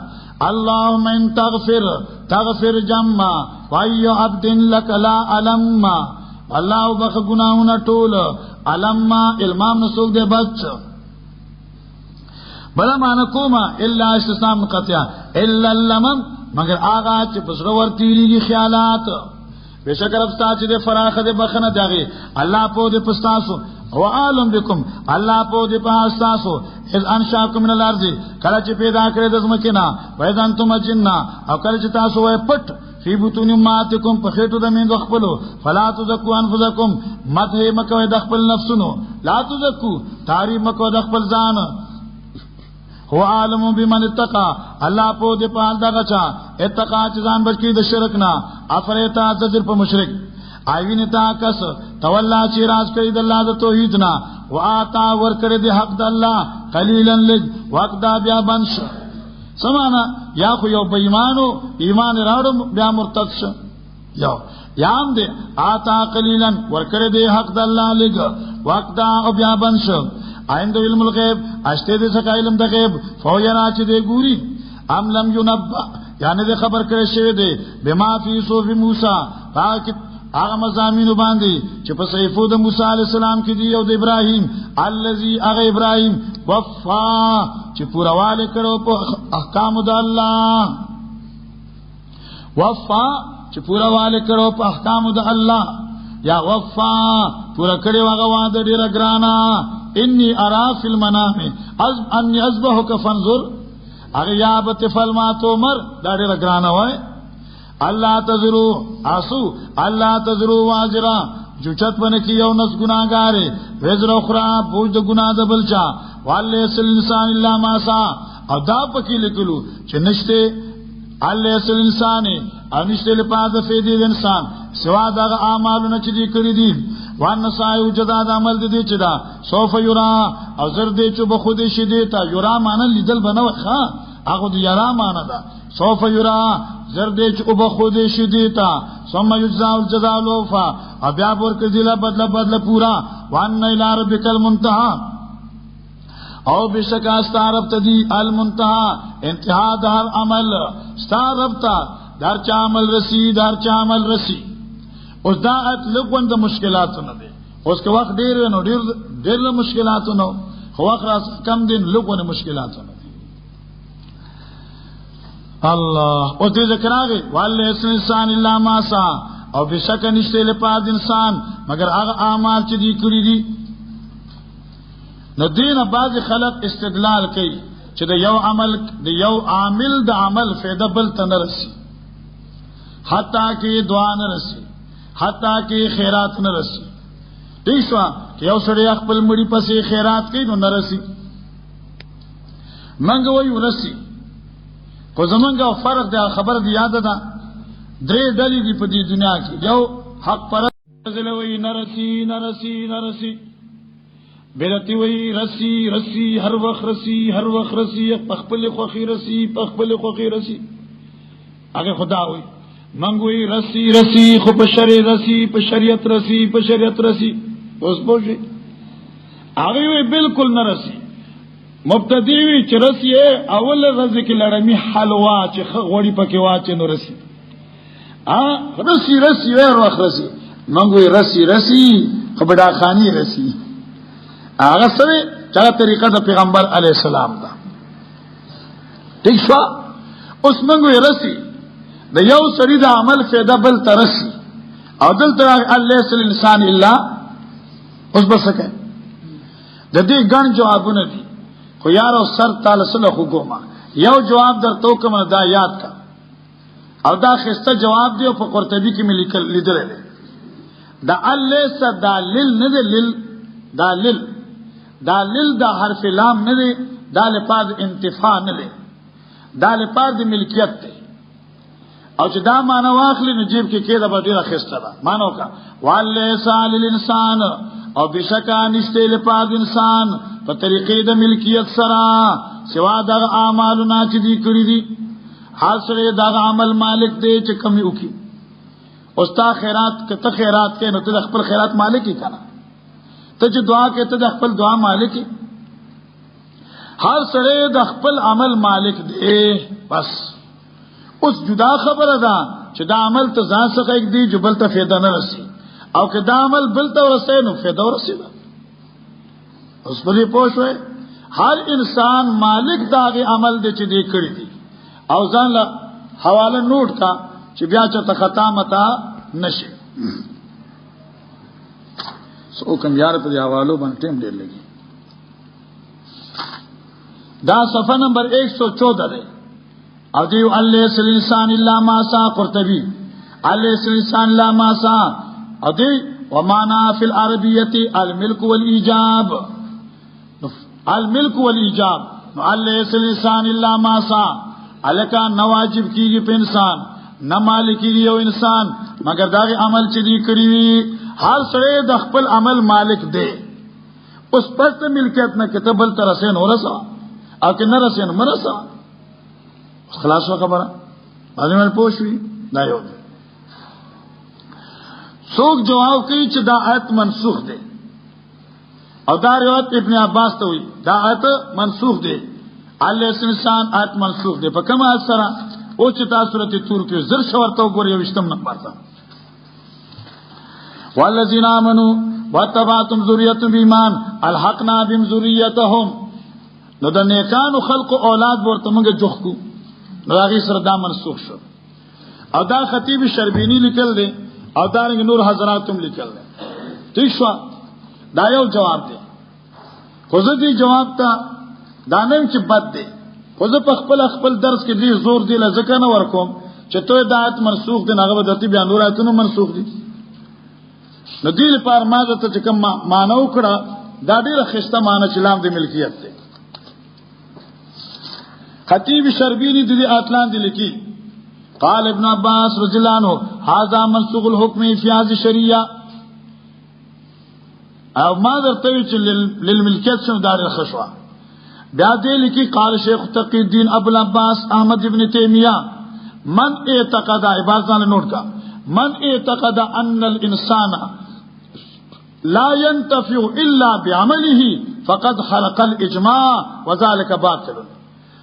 اللهم ان تغفر جمع وای عبد لك لا علم الله وبخ گناہوں ټول علم المام نسوک دے بچ بلا معنی کوما الا استثناء قطع الا اللمم مگر آغا چې پسړه ورتیری خیالات بشکر ابستا چې د فراخ د بخنه دغه الله په دې پستاسو او عالم بكم الله په دې پستاسو اذ انشاکم من الارض کله چې پیدا کړی د زمکه نه وایدان تم جننا او کله چې تاسو وای پټ فی بطون امهاتکم په خېټو د میندو خپلو فلا تزکوا انفسکم مته مکوې د خپل نفسونو لا تزکو تعریف مکو د خپل ځان هو عالم بمن اتقى الله په دې په حال دغه چا اتقا چې ځان بچی د شرک نه افریتا تذر په مشرک ایوین تا کس تولا چې راز کوي د الله د توحید نه واتا ور کړی د حق د الله قلیلا لج وقت دا بیا بنش سمانا یا خو یو بېمانو ایمان راړو بیا مرتد شو یو یام دې آتا قلیلا ور کړی د حق د الله لګ وقت دا او بیا بنش عند علم الغیب اشته دې څخه علم د غیب فوجنا چې دې ګوري ام لم ينبأ یعنی دې خبر کړی شوی دی بما فی صحف موسی هغه مزامینو باندې چې په صحیفو د موسی علی السلام کې دی او د ابراهیم الذی هغه ابراهیم وفا چې پورواله کړو په احکام د الله وفا چې پورواله کړو په احکام د الله یا وفا پورا کړو هغه وعده ډیر ګرانا انی ارا فی المنام از ان یذبحک فانظر هغه یا بتفل ما تومر دا ډیر ګرانا وای الله تزرو اسو الله تزرو واجرا جو چت بن کی یو نس گناہگار وزر اخرى بوج د گناہ د بلچا والله سل انسان الا ما سا او دا پکې لیکلو چې نشته الله سل انسان او نشته لپاره فیدی د انسان سوا دا اعمالونه چې دي کړی دي وان سایو جدا د عمل دي چې دا سوف یرا او زر دې چې به خود شي دي تا یرا معنی لیدل بنو ښا هغه د یرا معنی دا سوف یرا زر دې چې به خود شي دي تا ثم یجزا الجزاء الوفا بیا ورکړي له بدله پورا وان الى ربک المنتهى او بشک استعرب تدی المنتهى انتها د هر عمل استعرب تا در چا عمل رسی اوس دا لګوند د مشکلاتو نه دي اوس که وخت ډیر نو ډیر مشکلاتو نو خو وخت راس کم دین لګونه مشکلاتو نه دي الله او دې ذکر هغه والله انسان الا ما سا او بشک نشته له پاد انسان مگر هغه اعمال چې دي کړی دي نو دینه بعض خلق استدلال کوي چې د یو عامل د عمل فایده بل تنرسي حتی کې دعا نه رسي حتی کې خیرات نه رسي دې شو چې یو سړی خپل مړي پسې خیرات کوي نو نه رسي منګ وایي ورسي کو زمونږه فرق دی خبر دی یاد ده درې ډلې دي په دې دنیا کې یو حق پر زلوي نه رسي بیرتی وی رسی هر وخت رسی پخپل خوخی رسی اگه خدا وی منگوی رسی خو په شریعت رسی اوس پوجي اگه وی بالکل نه رسی مبتدی وی چې رسی اول رزق لړمی حلوا چې غوړی پکې واچ نو رسی رسی ور وخت رسی منگوی رسی خو بډا خانی رسی هغه سره چې طریقه د پیغمبر علی السلام دا ٹھیک شو اوس موږ رسی د یو سړي د عمل فایده بل ترسي او دلته الله سل انسان الا اوس بسکه د دې ګڼ جوابونه دي خو یار او سر تعالی سره حکومت یو جواب درته کوم دا یاد کا او دا خسته جواب دی په قرطبی کې مې لیدل دا الله صدالل نه دلیل دالل دالل دا حرف لام نه دی دا لپاره انتفاع نه دی دا لپاره د ملکیت دی او چې دا معنا واخلې نو جیب کې کېده به ډیره خسته ده مانو کا واللیس علی الانسان او بشکا نشته لپاره انسان په طریقې د ملکیت سره سوا د اعمالو نه چې دي کړی دي حاصل دا عمل مالک دی چې کمی وکي او ستا خیرات کته خیرات کې نو ته خپل خیرات مالک کی کنه ته چې دعا کې ته د خپل دعا مالک هر سره د خپل عمل مالک دی بس اوس جدا خبره ده چې دا عمل ته ځان څخه یک دی جبل ته فایده نه رسي او که دا عمل بل ته ورسې نو فایده ورسي اوس په دې پوښوي هر انسان مالک داغه عمل دی چې دې کړی دی او ځان له حواله نوٹ کا چې بیا چې خطا متا نشي سو کم یار په حوالو باندې ټیم ډیر لګي دا صفحه نمبر 114 ده او دی الله سل انسان الا ما سا قرطبی الله سل انسان لا ما سا او دی ومانا فی العربیه الملك والايجاب نو الله سل انسان الا ما سا الکا نواجب کیږي په انسان نه مالک یو انسان مگر دا عمل چې دی کړی وي هر سره د خپل عمل مالک دی اوس پرته ملکیت نه کتابل تر رسین ورسا او کنه رسین مرسا خلاص خبره علم پوښوي دا یو څوک جواب کوي چې دا آیت منسوخ دی او دا روایت ابن عباس ته وي دا آیت منسوخ دی الله انسان آیت منسوخ دی په کومه سره او چې تاسو سورۃ تور کې زر شورته وګورئ 20 نمبر ته والذین آمنوا واتبعتم ذریتهم بإيمان الحقنا بهم ذریتهم. نو د نیکانو خلق اولاد ورته موږ جوخ کو نو هغه سره دا منسوخ شو. او دا خطیب شربینی لیکل دی او دا نور حضرات هم لیکل دی. ٹھیک شو دا یو جواب دی. خو زه دې جواب ته دا نه چې بد دی، خو زه په خپل درس کې دې زور دی لزکه نه ورکوم چې ته دا آیت منسوخ دی، هغه د دې بیا نور آیتونه منسوخ دي. نو دې لپاره ما ته چې کوم معنی وکړه دا ډیره خسته معنی چې لام د ملکیت دی. خطیب شربینی دې اطلان دي لیکي قال ابن عباس رضی الله عنه هذا منسوخ الحكم في هذه الشريعه. او ما درته چې للملکیت شنو دار الخشوع. بیا دې لیکي قال شیخ تقی الدین ابو العباس احمد ابن تیمیہ من اعتقد عبادتان نوٹ کا من اعتقد ان الانسان لا ينتفع الا بعمله فقد خلق الاجماع وذلك باطل.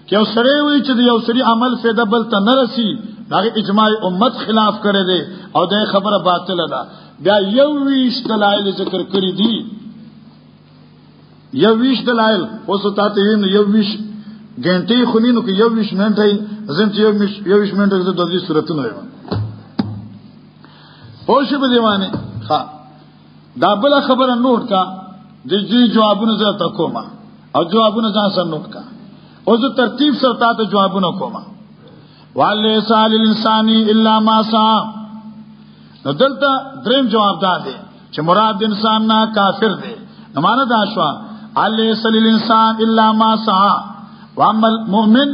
کہ یو سړی وی چې یو سړی عمل فایده بل ته نه رسی دا اجماع امت خلاف کړي دي او دا خبره باطله ده. بیا یو ویش دلایل ذکر کړی دي، یو ویش دلایل اوس ته وین یو ویش غنټې خونینو کې یو ویش منټه زم چې یو ویش منټه د دې صورتونه وي پوښې په دیوانه ها دا بل خبره نوٹ کا د دې جوابونه زه تا کومه او جوابونه ځان سره نوٹ کا او زه ترتیب سره تاسو جوابونه کومه. وليس للانسان الا ما سعى. نو دلته دریم جواب دا دی چې مراد انسان نه کافر دی. نو معنا دا شو ليس للانسان الا ما سعى واما المؤمن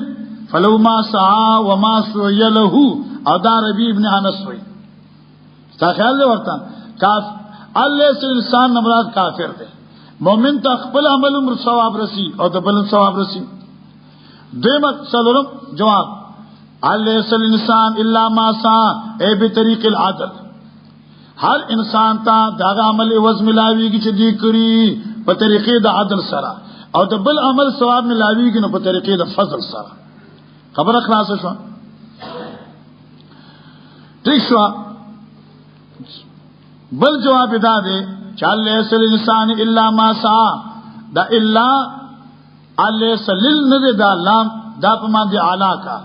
فلو ما سعى وما سعي له. او دا ربيع ابن انس وی تا خیال دی ورته کاف ليس للانسان مراد کافر دی. مؤمن ته خپل عمل عمر ثواب رسی او د بل ثواب رسی. دیمه څلورم جواب ليس للانسان الا ما سعى اي بطريق العدل. هر انسان ته دا عمل عوض ملاويږي چې دی کړی په طریقې د عدل سره او د بل عمل ثواب ملاويږي نو په طریقې د فضل سره. خبره خلاص شو. ٹھیک شو. بل جواب دا دی چې ليس للانسان الا ما سعى. دا الا ليس للنذ دا لام دا په معنی اعلی کا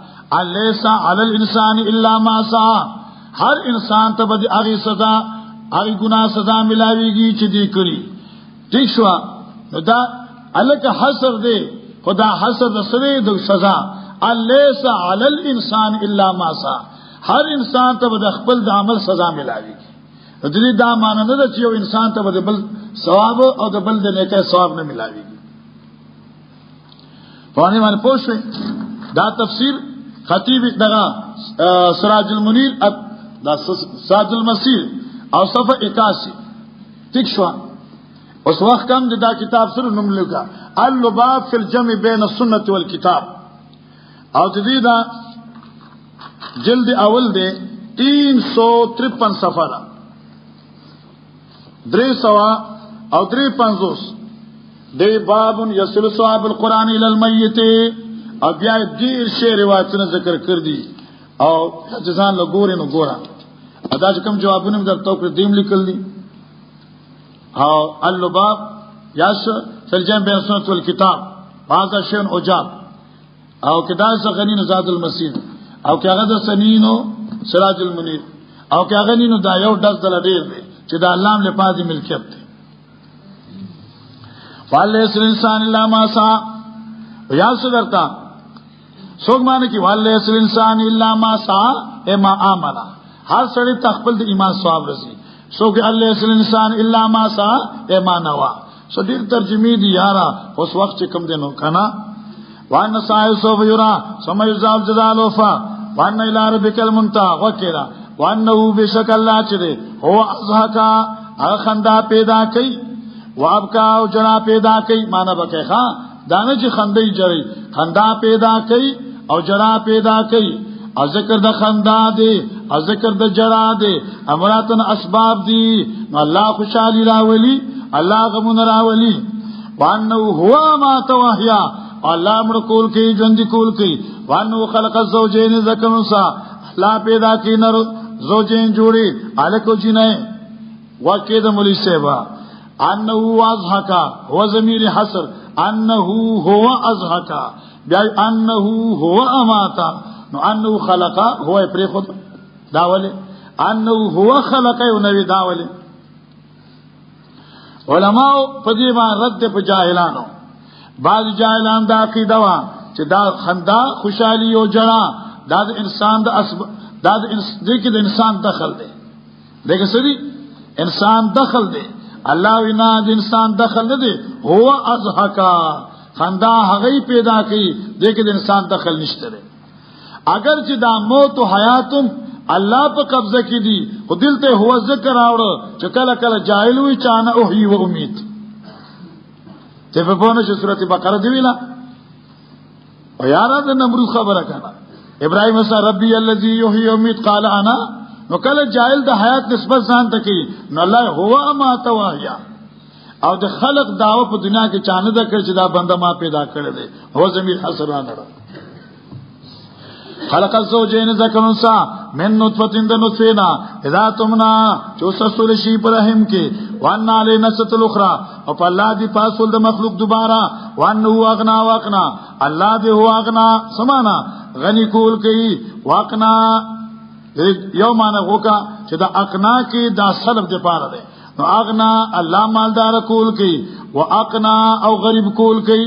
ليس على الانسان الا ما سعى. ہر انسان ته به هغه سزا هغه ګناه سزا ملاويږي چې دی کړی. ٹھیک شو. نو دا الک حسر دی خدا حسر سره د سزا ليس على الانسان الا ما سعى. هر انسان ته به خپل د عمل سزا ملاويږي. د دې دا معنی نه چې یو انسان ته به بل ثواب او د بل د نیکه ثواب نه ملاويږي. په باندې پوښښ دا تفسیر خطیب دغه سراج المنیر دا سراج المسیر او صفحه 81. ٹھیک شو. اوس وخت کم دا کتاب سره نوم لیکا اللباب فی الجمع بین السنه والکتاب او دې دا جلد اول دی 353 صفحه دا 300 او 350 دی باب یصل ثواب القران الى المیت. او بیا ډیر شی روایتونه ذکر کړ دي او ځان له ګورې نو ګورا ادا چې کوم جوابونه موږ درته پر دیم لیکل دي. او اللباب یاس ترجمه بین سنت والکتاب هذا شیء عجاب او کدا سغنین زاد المسیر او کاغه د سنینو سراج المنیر او کاغه نینو دا یو داس دل ډیر دی چې دا الله له پاتې ملکیت دی. فاللیس الانسان الا ما سعى. یاس درتا څوک معنی کی واللیس الانسان الا ما سعى اے ما امنا. هر سړی تخپل د ایمان ثواب رسی. څوک واللیس الانسان الا ما سعى اے ما نوا. سو ډیر ترجمه دي یارا اوس وخت چې کم دینو کنه وان سعی سوف یرا ثم یذاب جزاء الوفا وان الى ربک المنتهى وکړه وانه بشک الله چې دی هو ازهکا هغه خندا پیدا کوي وابکا او جنا پیدا کوي معنا بکې ښا دانه چې خندې جری خندا پیدا کوي او جنا پیدا کوي. او ذکر د خندا دی او ذکر د جرا دی امراتن اسباب دی. الله خوشالي راولي الله غمون راولي. وانه هو ما توحیا الله امر کول کوي ژوند کول کوي وانه خلق الزوجين ذکر انثى لا پیدا کی نر زوجین جوڑی الکو جنای واقع د مولوی صاحب انه واضحک هو ضمیر حصر انه هو اضحک بیا انه هو اماتا نو انه خلق هو پر خود داوله انه هو خلق نو داوله علماء په دې باندې رد په جاهلانو بعض جاهلان دا عقیده وا چې دا خندا خوشحالي او جړه دا د انسان د اسب دا د انسان دخل دی دغه سړي انسان دخل دی الله وینا د انسان دخل نه دی هو اضحکا خندا هغه پیدا کوي دغه د انسان دخل نشته دی اگر چې دا موت او حیاتم الله په قبضه کې دي خو دلته هو ذکر راوړ چې کله کله جاهل وي چانه اوهي و امید ته په پونه چې سورته بقره دی ویلا او یاره د نمرود خبره کړه ابراهيم صلی ربي الذي يحيي ويميت قال انا نو کله جاهل د حیات نسبت ځان ته کوي نو الله هو ما توایا او د خلق داو په دنیا کې چانه د کړ چې دا بنده ما پیدا کړی دی هو زمير حسرانه خلق الزوجين ذکر انثى من نطفه نطفنا اذا تمنا چوسسل شی برهم کې وان علی نسۃ الاخرى او په الله دی پاسول د مخلوق دوباره وان هو اغنا واقنا الله دی هو اغنا سمانا غنی کول کوي واقنا یو معنا وکا چې دا اقنا کې دا سلب دی پاره دی نو اغنا الله مالدار کول کوي واقنا او غریب کول کوي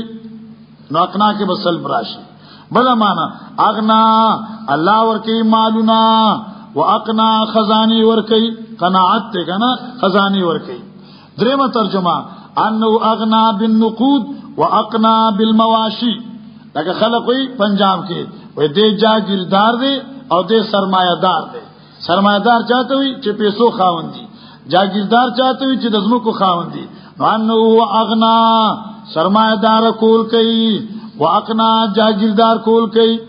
نو اقنا کې بسل براشي بلا معنا اغنا الله ورکی مالنا واقنا خزانی ورکی قناعت ته کنه خزانی ورکی درېمه ترجمه انه اغنا بالنقود واقنا بالمواشي لکه خلقوی پنجاب کې وې دې جاگیردار دی او دې سرمایه‌دار دی سرمایه‌دار چاته وي چې پیسو خاوندي جاگیردار چاته وي چې د زمکو خاوندي انه اغنا سرمایه‌دار کول کوي واقنا جاگیردار کول کوي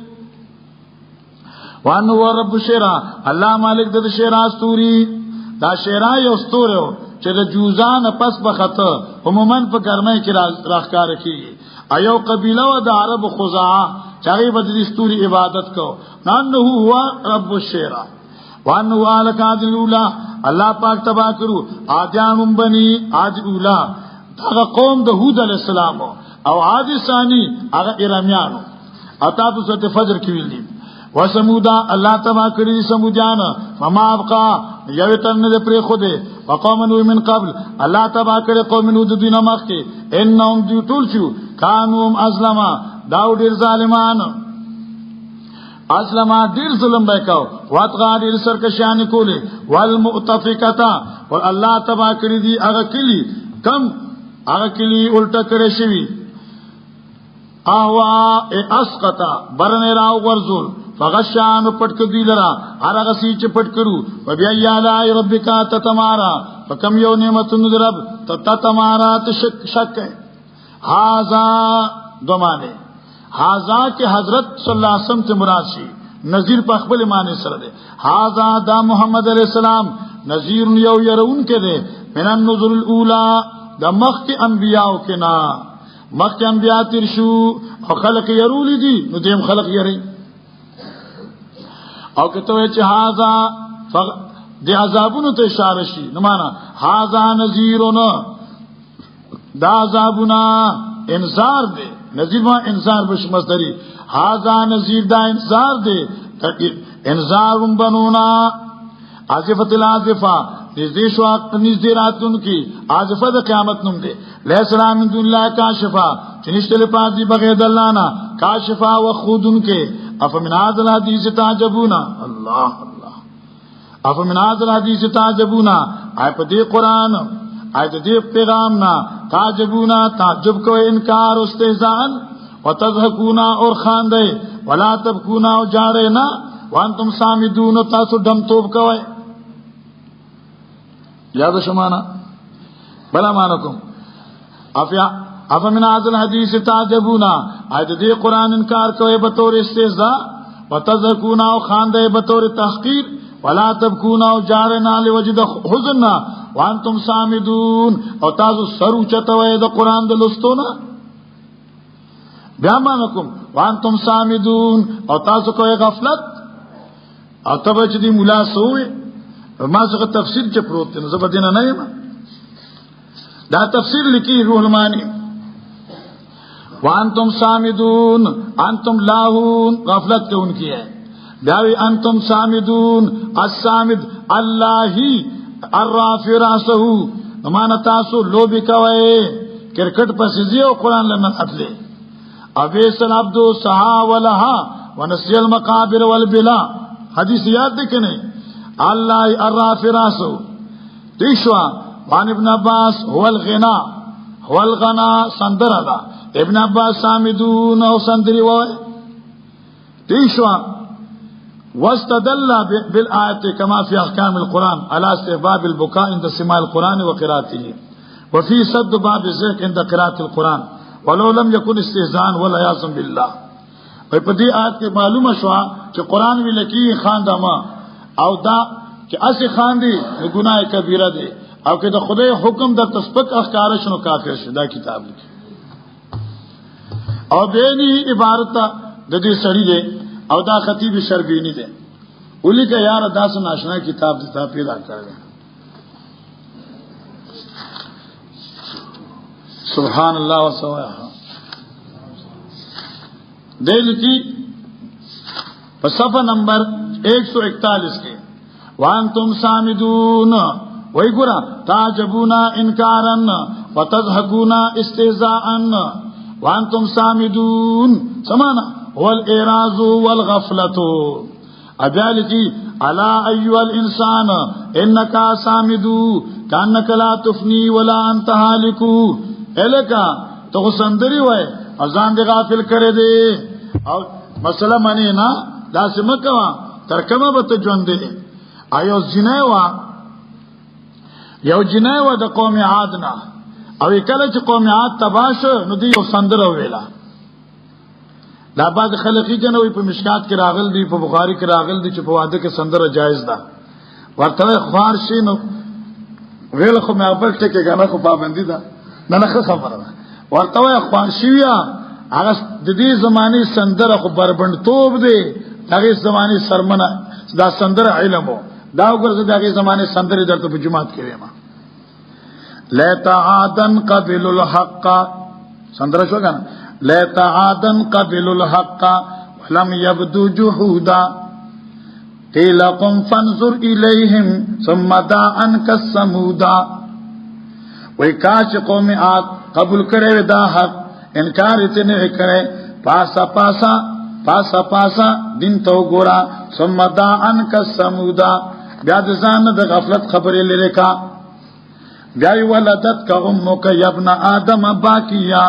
وانه رب الشرا الله مالک د شرا استوري دا شرا یو استورو چې د جوزان پس بخته عموما په ګرمۍ کې راخکار کیږي ایو قبیله و د عرب خزاعه چاغي بد د استوري عبادت کو نانه هو رب الشرا وانه الکاد الاولى الله پاک تبا کړو عادیان بني عاد اولا دا قوم د هود علی السلام او عاد ثانی هغه ارمیانو اتا په سورته فجر کې ویل دي وسمودا الله تبا کړی سمودیان فما ابقا یوتن د پرې خوده وقوم نو من قبل الله تبا کړی قوم نو د دینه مخکې انهم ذل شو کانوا ازلما داو ډیر ظالمان ازلما ډیر ظلم وکاو واتغا ډیر سرکشان کوله والمؤتفقتا ول الله تبا کړی دی هغه کلی کم هغه کلی الټه کړی شوی اوا اسقطا برن راو ورزول فغشان پټک دی لرا هرغه سی چې پټ کړو و بیا یا ربک تتمارا فکم یو نعمتون رب تتمارا شک هاذا دمانه هاذا کې حضرت صلی الله علیه وسلم ته مراد شي نذیر په خپل معنی سره ده هاذا دا محمد علیہ السلام نذیر یو يرون کې ده من النذر الاولى د مخ انبیاء کې نا مخ انبیاء تر شو او خلق يرول دي نو دیم خلق يري او کته چې هاذا د عذابونو ته اشاره شي نو معنا هاذا نذیرون دا عذابنا انذار دی نذیر ما انذار بش مصدری هاذا نذیر دا انذار دی انذار بنونا عاصفه العاصفه نزدې شو نزدې راتون کی عاصفه د قیامت نوم دی لیس لام من دون الله کاشفا چنشتل پاجي بغیر دلانا کاشفا وخودن کې افمن هذا الحديث تعجبون الله الله افمن هذا الحديث تعجبون اي په دې قران اي دې پیغام نا تعجبون تعجب کو انکار استهزاء وتضحكون اور خاندے ولا تبكون او جاړې نا وانتم سامدون تاسو دم توب کوي یاد شمانا بلا مانکم افمن هذا الحديث تعجبون اي دې قران انکار کوي به تور استهزاء وتذكون او خاندې به تور تحقیر ولا تبكون او جارنا لوجد حزن وانتم سامدون او تاسو سر اوچتوي د قران د لستونه بیا مانکم وانتم صامدون او تاسو کوئی غفلت او تبه چې دی مولا سوې ما څنګه تفسیر چې پروت نه زبدینه نه یم دا تفسیر لیکي روح المانی وانتم صامدون انتم لاهون غفلت کے ان کی ہے بیاوی انتم صامدون الصامد اللہ الرافع راسه نمانا تاسو لوبی کوئے کرکٹ پسیزی و قرآن لمن اتلے ابیس العبد سہا ولہا ونسی المقابر والبلا حدیث یاد دیکھنے اللہ الرافع راسه تیشوا وان ابن عباس هو الغنا سندر دا ابن عباس صامدون او سندری وای تیشوا واستدل بالآية كما في أحكام القرآن على استحباب البكاء عند سماع القرآن وقراءته وفي سد باب الزهق عند قراءة القرآن ولو لم يكن استهزاء والعياذ بالله په دې آیت کې معلومه شو چې قرآن وی لکی خاندما او دا چې اسی خاندي ګناه کبیره دی او که د خدای حکم د تسبق احکار شنو کافر شو دا کتاب لیکي او بینی عبارت د دې سړی دی او دا خطیب شربینی دی اولی که یار داس ناشنا کتاب دیتا پیدا کړل سبحان الله وسواه دل کی صفحہ نمبر 141 کے وانتم صامدون وہی گرا تعجبونا انکارن وتضحكون استهزاء وانتم صامدون سمانا والاعراض والغفلة ابیالتی الا ایها الانسان انك صامد كانك لا تفني ولا انت هالك الکا تو سندری وای اذان دې غافل کړي دي او مسله معنی نه لازم کوا ترکمه به ژوند دي ایو جنایوا د قوم عادنا او کله چې قوم عاد تباش نو دی یو سندره ویلا دا بعد خلقی کنه وي په مشکات کې راغل دي په بخاری کې راغل دي چې په واده کې سندره جایز ده ورته خوار شي نو ویل خو مې خپل ټکي کنه خو پابندي ده نه خبره ده ورته خوار شي یا هغه د دې زماني سندره خو بربند توپ دی هغه زماني سرمنه دا سندره علم دا وګورځه دغه زماني سندره درته په جماعت کې ویما لا تعادن قبل الحق سندره شو کنه لا تعادن قبل الحق ولم يبدو جهودا قيل قم فانظر اليهم ثم دع عنك السمودا وای کاش قوم عاد قبول کړي دا حق انکار یې نه کړي پاسا دین تو ګورا ثم دع عنك السمودا بیا د ځان د غفلت خبرې لری کا بیا ولدت کا امک یا ابن آدم باکیا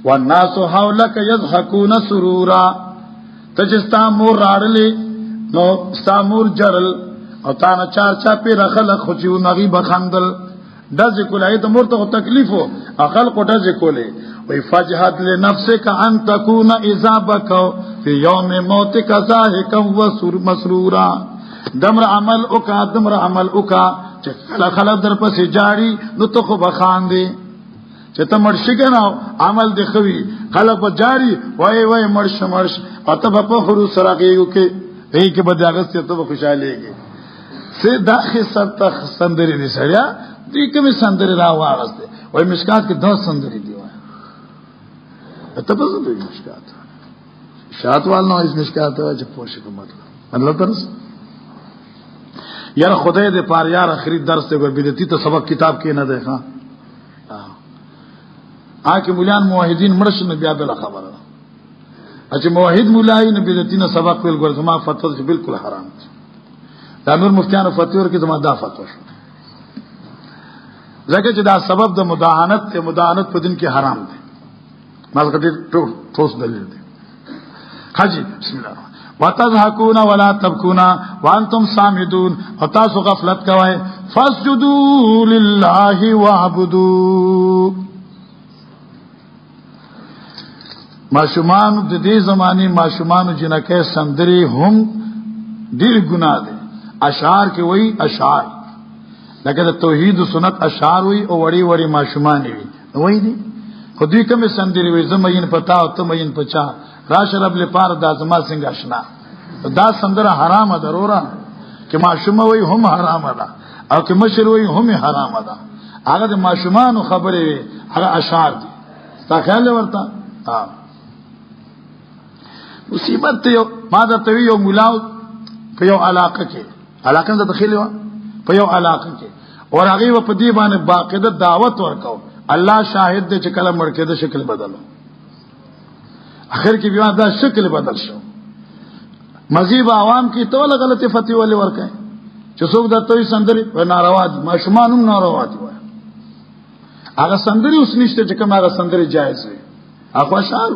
والناس حولك يضحكون سرورا تجستا مور راړلې نو استامور جرل او تا نه چار پی رخل خوچو نغي بخندل دز کولای ته مرته تکلیفو اخل کو دز کولې وای فجحد لنفسك ان تكون اذا بكوا في يوم موتك ضاحكا ومسرورا دمر عمل اوکا چې خلک در پسې جاړي نو ته خو بخاندې چې ته مرشي کنه عمل دی خوي خلک په جاری وای مرش او ته په خرو سره کېږي کې دې کې به اگست ته خوشاليږي سه داخه سره سندري دي سړیا دې کوم سندري را واغسته وای مشکات کې 10 سندري دی وای ته په دې مشکات شاتوال نو اس مشکات چې پوښښ مطلب درس یار خدای دې پار یار اخري درس ته ور بدعتي ته سبق کتاب کې نه ده ها آکه مولیان موحدین مرشد بیا بل خبره اچ موحد مولای نه بدعتینه سبق ویل ګور زما فتوا چې بالکل حرام دا نور مفتیانو فتوا ورکې زما دا فتوا شو ځکه چې دا سبب د مداهنت په دین کې حرام دی مالګه دې ټوس دلیل دی حاجی بسم الله وتضحكون ولا تبكون وانتم صامدون وتاسو غفلت کوي فاسجدوا لله واعبدوا ماشومان د دې زماني ماشومان جنکه سندري هم ډیر ګناه دي اشعار کې وای اشعار لکه د توحید او سنت اشعار وای او وړي وړي ماشومان وي وای دي خو دې کوم سندري وای زمين پتا او ته مين پچا راشه رب لپاره دا زما څنګه آشنا دا سندره حرامه ضروره چې ماشومه وي هم حرامه ده او که مشر وي هم حرامه ده هغه د ماشومانو خبرې وي هغه اشعار دي تا خیال ورته مصیبت ته ما دا ته یو ملاو په یو علاقه کې علاقه ته داخلي و په یو علاقه کې اور هغه په دې باندې باقاعده دعوت ورکاو الله شاهد دې چې کله مړ کېده شکل بدلو اخر کې بیا دا شکل بدل شو مزيب عوام کې ټول غلطي فتوی ولې ورکای چې څوک د توي سندري په ناروا دي ماشومان هم ناروا دي هغه سندري اوس نشته چې کوم هغه سندري جایز وي هغه شعر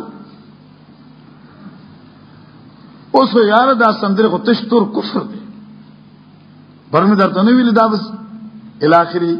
اوس یار دا سندري خو تشتور کفر دي پرمه درته نه ویل دا بس الاخري